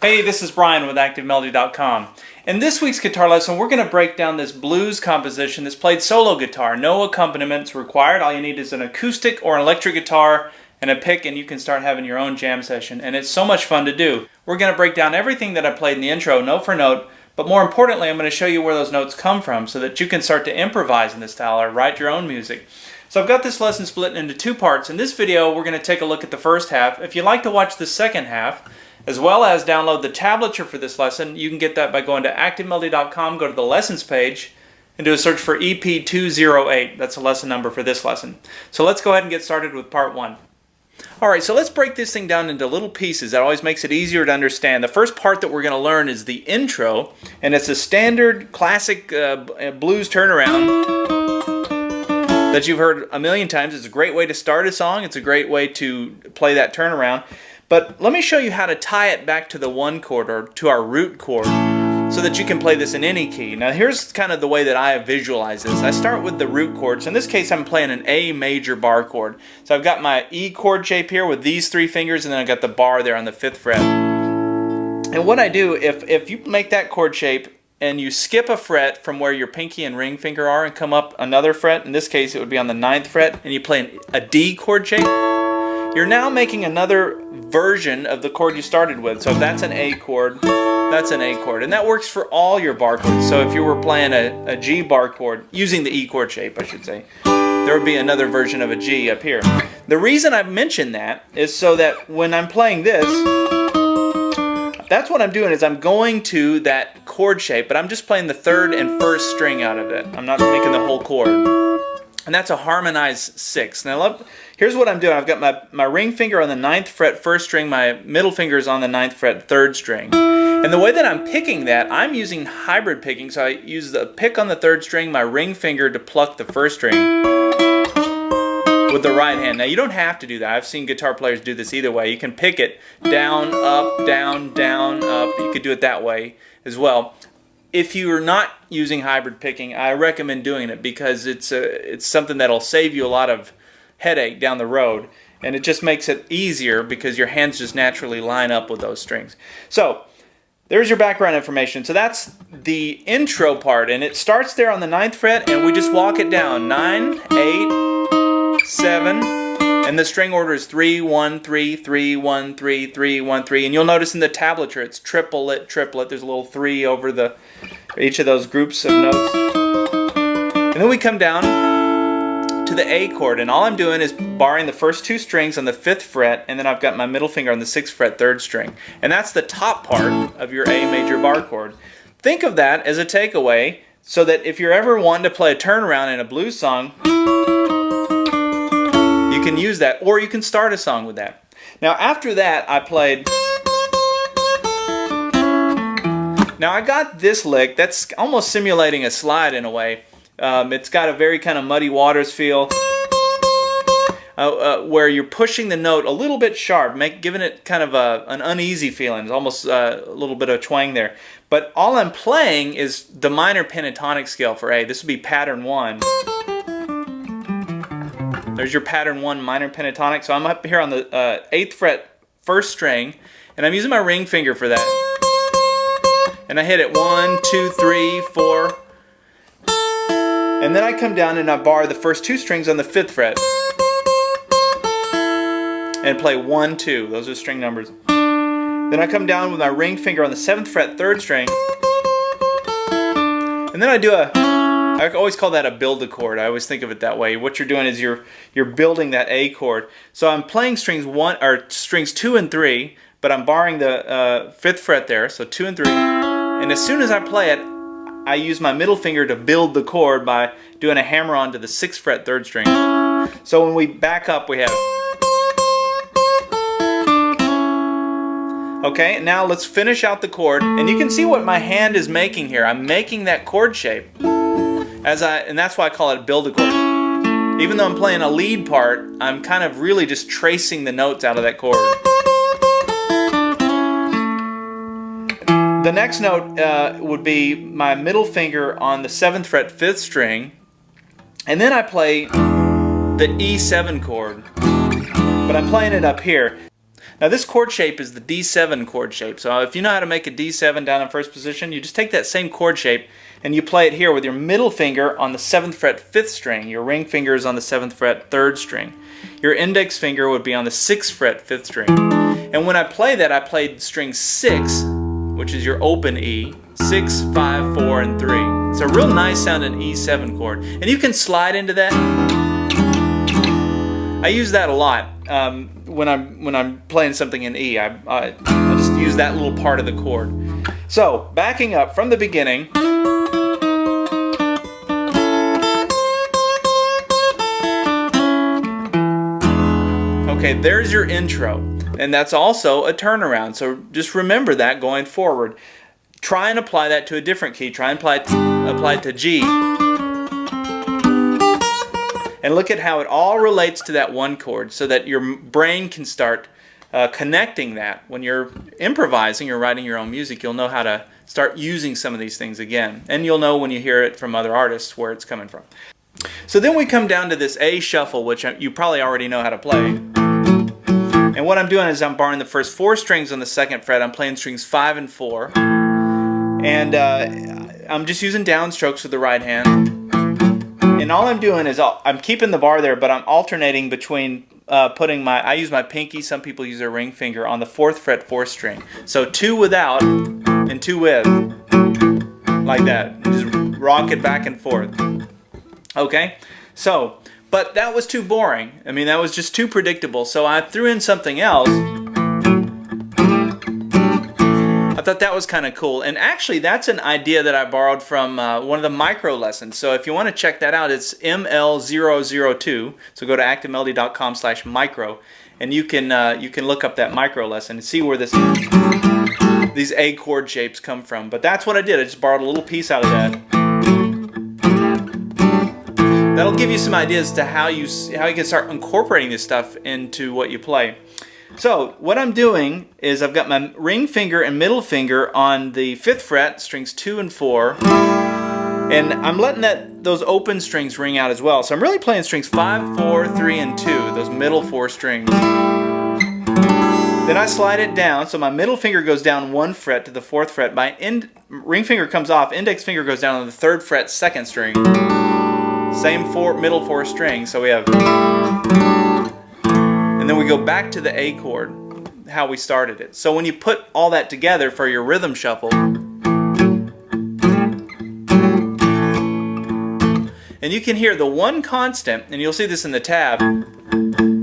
Hey, this is Brian with ActiveMelody.com. In this week's guitar lesson, we're going to break down this blues composition that's played solo guitar. No accompaniments required. All you need is an acoustic or an electric guitar and a pick, and you can start having your own jam session. And it's so much fun to do. We're going to break down everything that I played in the intro, note for note, but more importantly, I'm going to show you where those notes come from so that you can start to improvise in this style or write your own music. So I've got this lesson split into two parts. In this video, we're going to take a look at the first half. If you'd like to watch the second half, as well as download the tablature for this lesson, you can get that by going to ActiveMelody.com, go to the lessons page, and do a search for EP208. That's the lesson number for this lesson. So let's go ahead and get started with part one. Alright, so let's break this thing down into little pieces. That always makes it easier to understand. The first part that we're going to learn is the intro, and it's a standard classic blues turnaround that you've heard a million times. It's a great way to start a song. It's a great way to play that turnaround. But let me show you how to tie it back to the one chord or to our root chord so that you can play this in any key. Now here's kind of the way that I visualize this. I start with the root chord. So in this case I'm playing an A major bar chord. So I've got my E chord shape here with these three fingers, and then I've got the bar there on the 5th fret. And what I do, if you make that chord shape and you skip a fret from where your pinky and ring finger are and come up another fret, in this case it would be on the 9th fret, and you play a D chord shape, you're now making another version of the chord you started with. So if that's an A chord, that's an A chord. And that works for all your bar chords. So if you were playing a G bar chord, using the E chord shape, I should say, there would be another version of a G up here. The reason I've mentioned that is so that when I'm playing this, that's what I'm doing, is I'm going to that chord shape, but I'm just playing the 3rd and 1st string out of it. I'm not making the whole chord. And that's a harmonized 6th. Now here's what I'm doing. I've got my ring finger on the 9th fret 1st string, my middle finger is on the 9th fret 3rd string. And the way that I'm picking that, I'm using hybrid picking. So I use the pick on the 3rd string, my ring finger to pluck the 1st string with the right hand. Now you don't have to do that. I've seen guitar players do this either way. You can pick it down, up, down, down, up. You could do it that way as well. If you're not using hybrid picking, I recommend doing it because it's something that'll save you a lot of headache down the road, and it just makes it easier because your hands just naturally line up with those strings. So there's your background information. So that's the intro part, and it starts there on the 9th fret, and we just walk it down. 9, 8, 7, and the string order is 3, 1, 3, 3, 1, 3, 3, 1, 3. And you'll notice in the tablature it's triplet, triplet. There's a little 3 over each of those groups of notes. And then we come down to the A chord, and all I'm doing is barring the first 2 strings on the 5th fret, and then I've got my middle finger on the 6th fret 3rd string. And that's the top part of your A major bar chord. Think of that as a takeaway so that if you're ever wanting to play a turnaround in a blues song, you can use that, or you can start a song with that. Now after that I played. Now I got this lick that's almost simulating a slide in a way. It's got a very kind of Muddy Waters feel, where you're pushing the note a little bit sharp, giving it kind of an uneasy feeling. There's almost a little bit of twang there. But all I'm playing is the minor pentatonic scale for A. This would be pattern 1. There's your pattern 1 minor pentatonic. So I'm up here on the 8th fret 1st string, and I'm using my ring finger for that. And I hit it 1, 2, 3, 4. And then I come down and I bar the first 2 strings on the 5th fret. And play 1, 2. Those are string numbers. Then I come down with my ring finger on the 7th fret 3rd string. And then I do I always call that a build a chord. I always think of it that way. What you're doing is you're building that A chord. So I'm playing strings 2 and 3, but I'm barring the 5th fret there, so 2 and 3. And as soon as I play it, I use my middle finger to build the chord by doing a hammer on to the 6th fret 3rd string. So when we back up, we have. Okay, now let's finish out the chord, and you can see what my hand is making here. I'm making that chord shape, and that's why I call it build a chord. Even though I'm playing a lead part, I'm kind of really just tracing the notes out of that chord. The next note would be my middle finger on the 7th fret 5th string, and then I play the E7 chord, but I'm playing it up here. Now this chord shape is the D7 chord shape. So if you know how to make a D7 down in first position, you just take that same chord shape and you play it here with your middle finger on the 7th fret 5th string. Your ring finger is on the 7th fret 3rd string. Your index finger would be on the 6th fret 5th string. And when I play that, I played string 6, which is your open E, 6, 5, 4, and 3. It's a real nice sounding E7 chord. And you can slide into that. I use that a lot when I'm playing something in E. I just use that little part of the chord. So, backing up from the beginning. Okay, there's your intro, and that's also a turnaround, so just remember that going forward. Try and apply that to a different key. Try and apply it to G. And look at how it all relates to that one chord so that your brain can start connecting that. When you're improvising or writing your own music, you'll know how to start using some of these things again. And you'll know when you hear it from other artists where it's coming from. So then we come down to this A shuffle, which you probably already know how to play. And what I'm doing is I'm borrowing the first 4 strings on the 2nd fret. I'm playing strings 5 and 4. And I'm just using downstrokes with the right hand. And all I'm doing is I'm keeping the bar there, but I'm alternating between I use my pinky, some people use their ring finger, on the 4th fret 4th string. So 2 without and 2 with. Like that. Just rock it back and forth. Okay? So, but that was too boring. I mean, that was just too predictable. So I threw in something else. I thought that was kind of cool. And actually, that's an idea that I borrowed from one of the micro lessons. So if you want to check that out, it's ML002. So go to activemelody.com/micro, and you can look up that micro lesson and see where these A chord shapes come from. But that's what I did. I just borrowed a little piece out of that. That'll give you some ideas to how you can start incorporating this stuff into what you play. So what I'm doing is I've got my ring finger and middle finger on the 5th fret, strings 2 and 4, and I'm letting those open strings ring out as well. So I'm really playing strings 5, 4, 3, and 2, those middle 4 strings. Then I slide it down, so my middle finger goes down 1 fret to the 4th fret. My ring finger comes off, index finger goes down on the 3rd fret 2nd string. Same middle 4 strings, so we have, and then we go back to the A chord, how we started it. So when you put all that together for your rhythm shuffle, and you can hear the one constant, and you'll see this in the tab,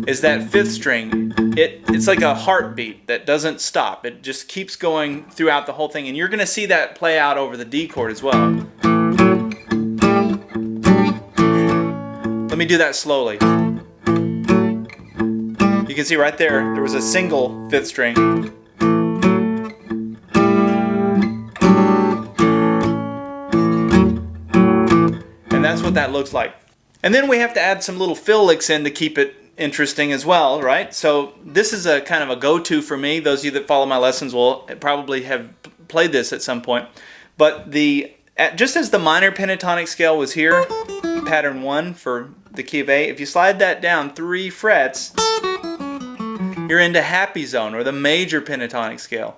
is that 5th string. It's like a heartbeat that doesn't stop. It just keeps going throughout the whole thing, and you're going to see that play out over the D chord as well. Let me do that slowly. You can see right there was a single 5th string. And that's what that looks like. And then we have to add some little fill licks in to keep it interesting as well, right? So this is a kind of a go-to for me. Those of you that follow my lessons will probably have played this at some point. But just as the minor pentatonic scale was here, pattern 1 for the key of A, if you slide that down 3 frets, you're into happy zone, or the major pentatonic scale.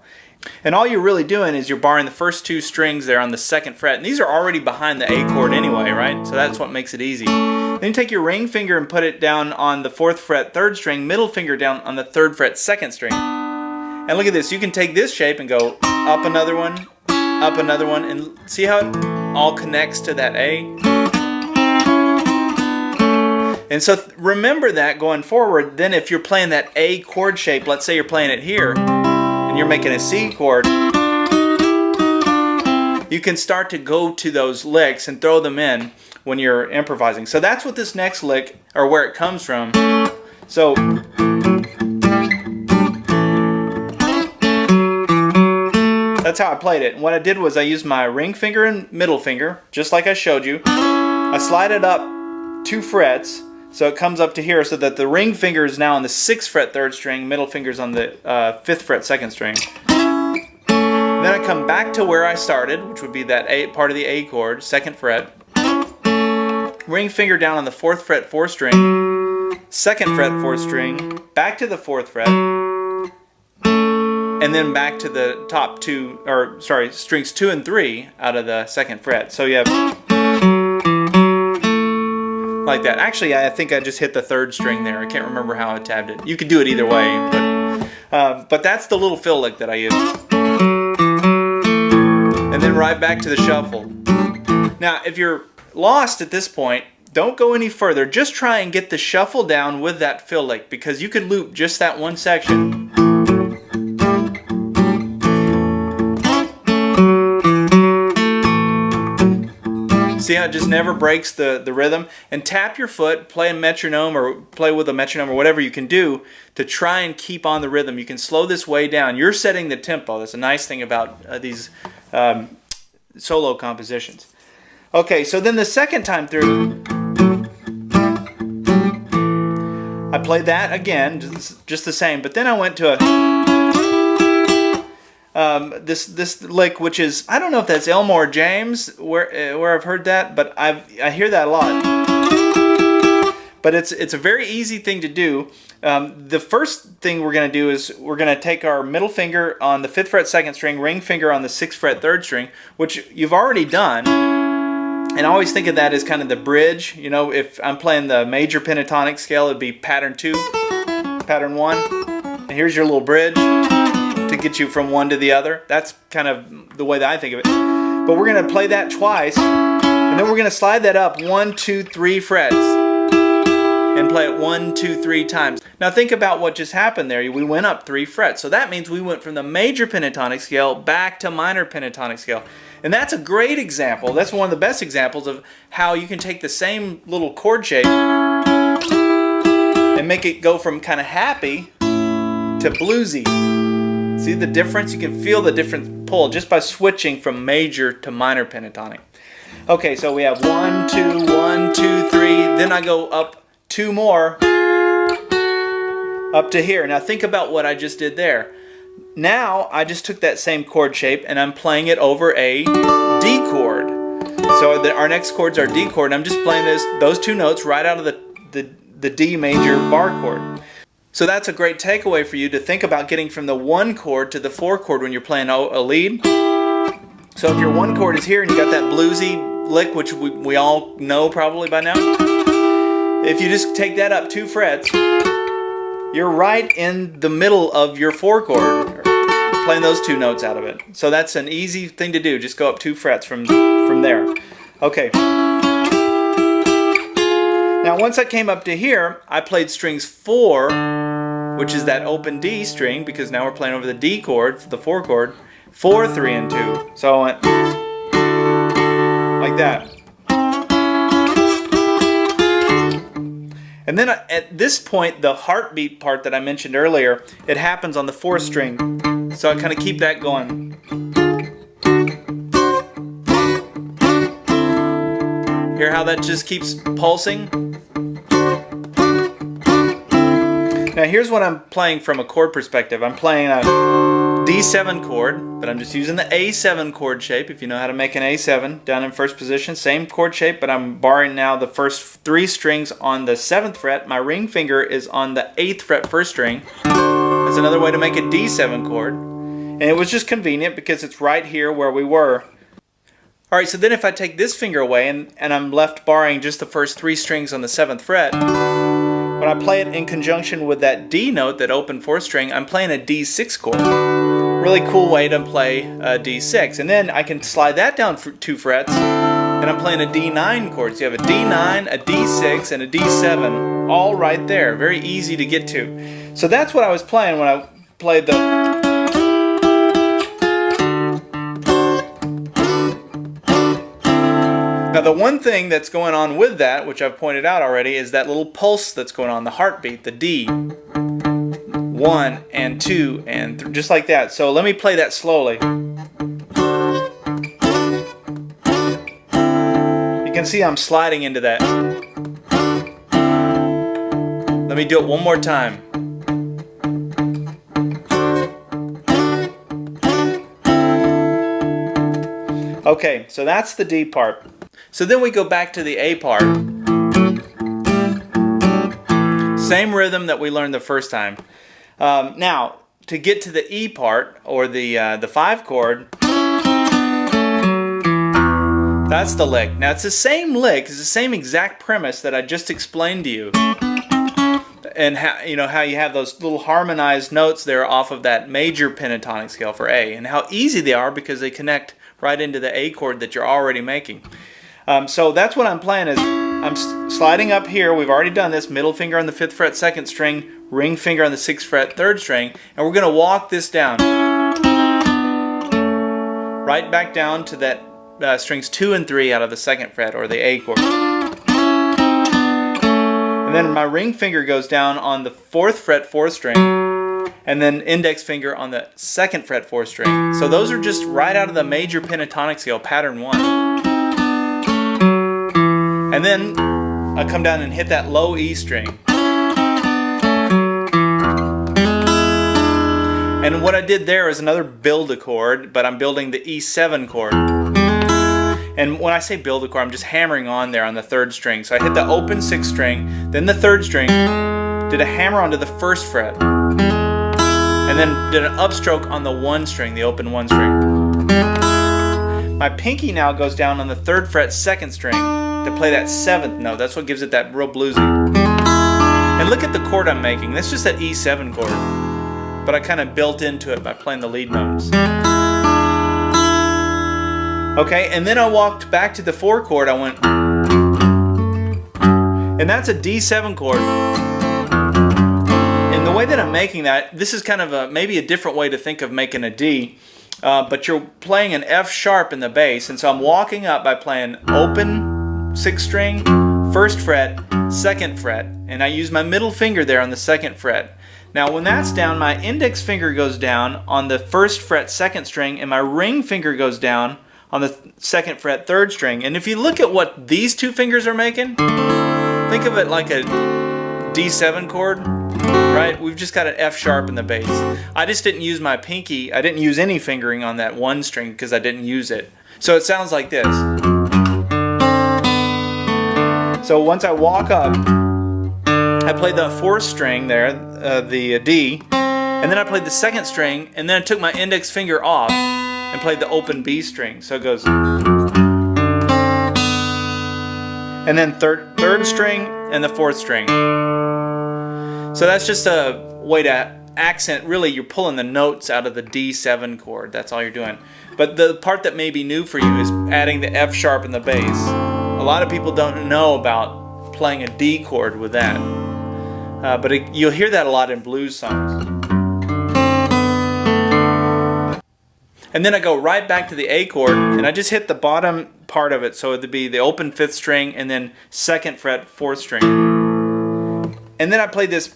And all you're really doing is you're barring the first 2 strings there on the 2nd fret, and these are already behind the A chord anyway, right? So that's what makes it easy. Then you take your ring finger and put it down on the 4th fret 3rd string, middle finger down on the 3rd fret 2nd string. And look at this, you can take this shape and go up another one, and see how it all connects to that A? And so remember that going forward. Then if you're playing that A chord shape, let's say you're playing it here, and you're making a C chord, you can start to go to those licks and throw them in when you're improvising. So that's what this next lick, or where it comes from. So that's how I played it. And what I did was I used my ring finger and middle finger, just like I showed you. I slide it up 2 frets, so it comes up to here, so that the ring finger is now on the 6th fret 3rd string, middle finger's on the 5th fret 2nd string. Then I come back to where I started, which would be that A part of the A chord, 2nd fret. Ring finger down on the 4th fret 4th string, 2nd fret 4th string, back to the 4th fret, and then back to the top two, or sorry, strings 2 and 3 out of the 2nd fret. So you have like that. Actually, I think I just hit the 3rd string there. I can't remember how I tabbed it. You could do it either way, but that's the little fill lick that I use. And then right back to the shuffle. Now, if you're lost at this point, don't go any further. Just try and get the shuffle down with that fill lick, because you could loop just that one section. See how it just never breaks the rhythm? And tap your foot, play a metronome, or play with a metronome, or whatever you can do to try and keep on the rhythm. You can slow this way down. You're setting the tempo. That's a nice thing about these solo compositions. Okay, so then the second time through, I played that again, just the same, but then I went to this lick, which is, I don't know if that's Elmore James, where I've heard that, but I hear that a lot. But it's a very easy thing to do. The first thing we're going to do is we're going to take our middle finger on the 5th fret 2nd string, ring finger on the 6th fret 3rd string, which you've already done. And I always think of that as kind of the bridge. You know, if I'm playing the major pentatonic scale, it'd be pattern 2, pattern 1. And here's your little bridge to get you from one to the other. That's kind of the way that I think of it. But we're going to play that twice, and then we're going to slide that up 1, 2, 3 frets and play it 1, 2, 3 times. Now think about what just happened there. We went up 3 frets. So that means we went from the major pentatonic scale back to minor pentatonic scale. And that's a great example. That's one of the best examples of how you can take the same little chord shape and make it go from kind of happy to bluesy. See the difference? You can feel the different pull just by switching from major to minor pentatonic. Okay, so we have 1, 2, 1, 2, 3. Then I go up 2 more up to here. Now think about what I just did there. Now I just took that same chord shape and I'm playing it over a D chord. So our next chords are D chord, and I'm just playing those 2 notes right out of the D major bar chord. So that's a great takeaway for you to think about getting from the 1 chord to the 4 chord when you're playing a lead. So if your 1 chord is here and you got that bluesy lick, which we all know probably by now, if you just take that up 2 frets, you're right in the middle of your 4 chord, playing those 2 notes out of it. So that's an easy thing to do. Just go up 2 frets from there. Okay. Now once I came up to here, I played strings 4, which is that open D string, because now we're playing over the D chord, the 4 chord, 4, 3, and 2. So I went like that. And then at this point, the heartbeat part that I mentioned earlier, it happens on the 4th string. So I kind of keep that going. Hear how that just keeps pulsing? Now here's what I'm playing from a chord perspective. I'm playing a D7 chord, but I'm just using the A7 chord shape. If you know how to make an A7, down in 1st position, same chord shape, but I'm barring now the first 3 strings on the 7th fret. My ring finger is on the 8th fret 1st string. That's another way to make a D7 chord. And it was just convenient because it's right here where we were. Alright, so then if I take this finger away and I'm left barring just the first 3 strings on the 7th fret, when I play it in conjunction with that D note, that open 4th string, I'm playing a D6 chord. Really cool way to play a D6. And then I can slide that down 2 frets, and I'm playing a D9 chord. So you have a D9, a D6, and a D7, all right there. Very easy to get to. So that's what I was playing when I played the... Now the one thing that's going on with that, which I've pointed out already, is that little pulse that's going on, the heartbeat, the D. 1 and 2 and just like that. So let me play that slowly. You can see I'm sliding into that. Let me do it one more time. Okay, so that's the D part. So then we go back to the A part. Same rhythm that we learned the first time. Now, to get to the E part, or the 5 chord, that's the lick. Now it's the same lick, it's the same exact premise that I just explained to you. And how you have those little harmonized notes there off of that major pentatonic scale for A, and how easy they are because they connect right into the A chord that you're already making. So that's what I'm playing is I'm sliding up here. We've already done this. Middle finger on the 5th fret, 2nd string, ring finger on the 6th fret, 3rd string, and we're going to walk this down right back down to that strings 2 and 3 out of the 2nd fret, or the A chord. And then my ring finger goes down on the 4th fret, 4th string, and then index finger on the 2nd fret, 4th string. So those are just right out of the major pentatonic scale, pattern 1. And then I come down and hit that low E string. And what I did there is another build a chord, but I'm building the E7 chord. And when I say build a chord, I'm just hammering on there on the 3rd string. So I hit the open 6th string, then the 3rd string, did a hammer onto the 1st fret, and then did an upstroke on the 1 string, the open 1 string. My pinky now goes down on the 3rd fret, 2nd string to play that 7th note. That's what gives it that real bluesy. And look at the chord I'm making. That's just that E7 chord, but I kind of built into it by playing the lead notes. Okay, and then I walked back to the 4 chord. I went, and that's a D7 chord. And the way that I'm making that, this is kind of maybe a different way to think of making a D, but you're playing an F sharp in the bass, and so I'm walking up by playing open 6th string, 1st fret, 2nd fret, and I use my middle finger there on the 2nd fret. Now when that's down, my index finger goes down on the 1st fret, 2nd string, and my ring finger goes down on the 2nd fret, 3rd string. And if you look at what these 2 fingers are making, think of it like a D7 chord, right? We've just got an F sharp in the bass. I just didn't use my pinky. I didn't use any fingering on that 1 string because I didn't use it. So it sounds like this. So once I walk up, I play the 4th string there, the D, and then I played the 2nd string, and then I took my index finger off and played the open B string. So it goes, and then third string and the 4th string. So that's just a way to accent. Really, you're pulling the notes out of the D7 chord. That's all you're doing. But the part that may be new for you is adding the F sharp in the bass. A lot of people don't know about playing a D chord with that. But you'll hear that a lot in blues songs. And then I go right back to the A chord, and I just hit the bottom part of it, so it would be the open 5th string and then 2nd fret, 4th string. And then I play this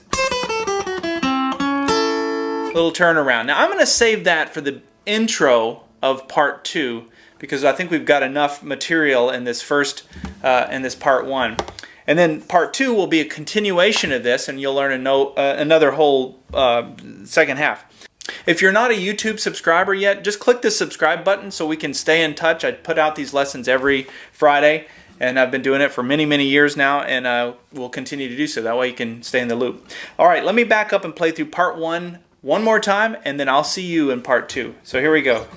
little turnaround. Now I'm going to save that for the intro of part 2, because I think we've got enough material in this part 1. And then part 2 will be a continuation of this, and you'll learn another whole second half. If you're not a YouTube subscriber yet, just click the subscribe button so we can stay in touch. I put out these lessons every Friday, and I've been doing it for many, many years now, and we'll continue to do so. That way you can stay in the loop. All right, let me back up and play through part 1 one more time, and then I'll see you in part 2. So here we go.